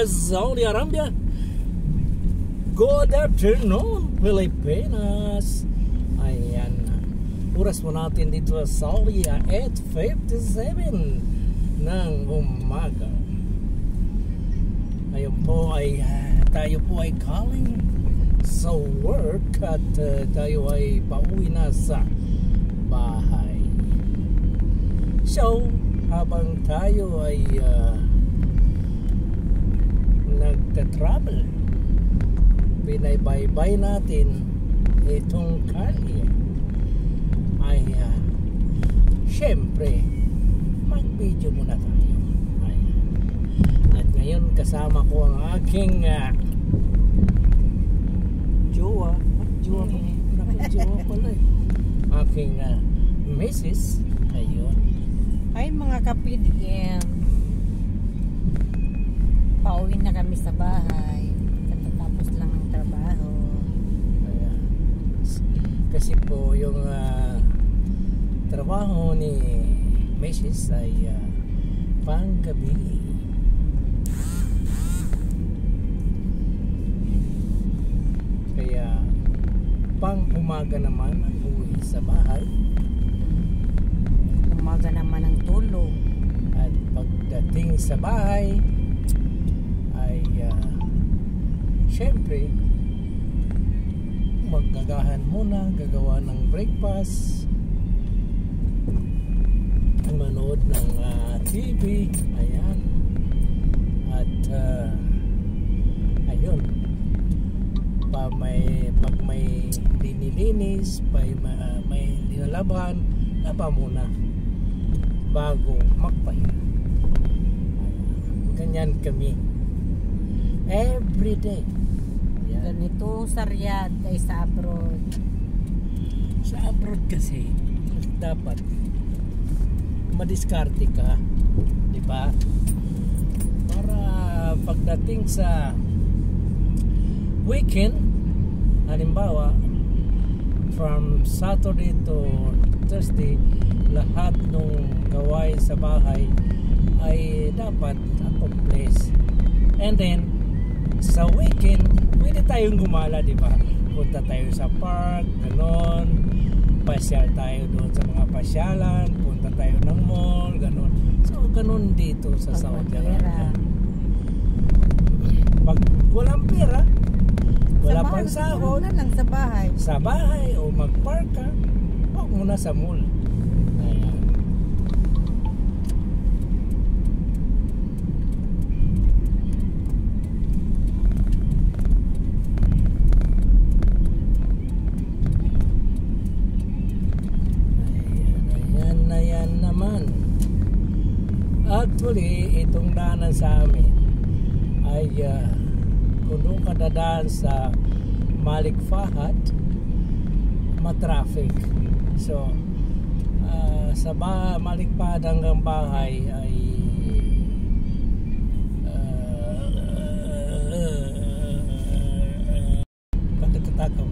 Saudi Arabia. Good afternoon, Pilipinas. Ayan. Oras mo natin dito sa Saudi 8:57 ng umaga. Ayun po ay tayo po ay calling sa work at tayo ay pauwi na sa bahay. So, habang tayo ay nagta-travel, binaybay natin itong kalye, ay syempre mag-video muna tayo. At ngayon kasama ko ang aking jowa pala aking Mrs. Ayun. Ay mga kapidiem, pauwi na kami sa bahay katatapos lang ng trabaho. Ayan. Kasi po yung trabaho ni Mrs. ay panggabi. Kaya pang umaga naman ang uwi sa bahay. Umaga naman ang tulog. At pagdating sa bahay ay syempre maggagahan muna, gagawa ng breakfast, manood ng TV, ayan. At ayun, pag may linilinis, may linalaban, laba muna bago magpahinga. Ganyan kami everyday. Ganito sa Riyadh ay sa abroad. Sa abroad kasi dapat madiskarte ka, di ba? Para pagdating sa weekend, halimbawa from Saturday to Thursday, lahat ng gawain sa bahay ay dapat accomplish. And then sa weekend, pwede tayong gumala, di ba? Punta tayo sa park, ganon. Pasyal tayo doon sa mga pasyalan, punta tayo ng mall, ganon. So, ganon dito sa Saudi Arabia. Pag walang pera, wala pang sahod, na lang sa bahay. Sa bahay o mag-park ka, huwag muna sa mall. Ayan. Ayan naman. Actually, itong daanan sa amin ay kung doon ka dadaan sa Malik Fahad, matraffic. So sa Malik Fahad hanggang bahay ay katakatakaw.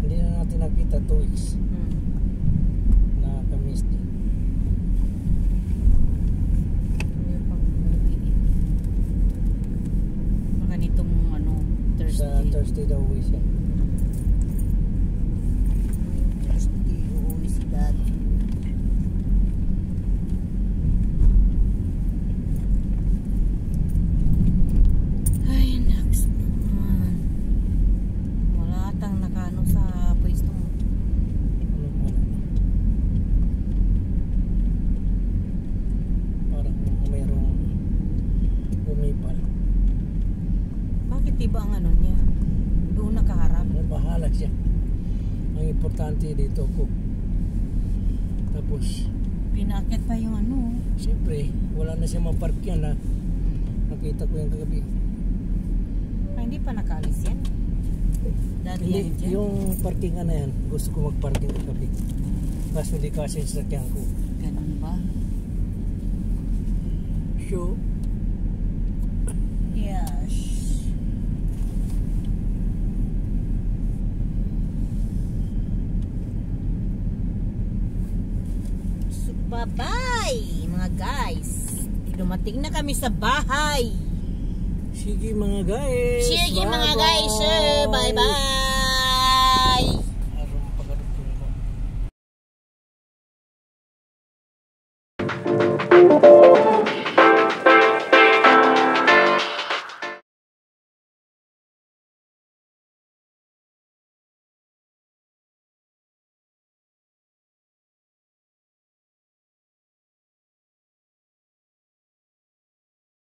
Hindi na natin nakita 2 weeks. Nakakamiss din. Baka nitong ano, Sa Thursday. Thursday daw uwi siya. Thursday, uuwi si Daddy. Ay, naks naman. Wala atang nakano sa pwesto mo. Ano mo? Parang mayroong umipal. Bakit iba ang ano niya? Doon nakaharap. Bahala siya. Ang importante dito ko. Tapos, Pinakit pa yung ano. siyempre, wala na siya maparkyan na. Nakita ko yung kagabi. Ay, hindi pa nakaalis yan. Dati Hindi, yan dyan. yung parkingan na yan, gusto ko magparking kagabi. Kaso hindi kasi sa sakyan ko. Ganun ba? So, Yes. So, bye-bye mga guys. Dumating na kami sa bahay. sige mga guys. Sige mga guys. Bye-bye. Aron pagkatapos ko.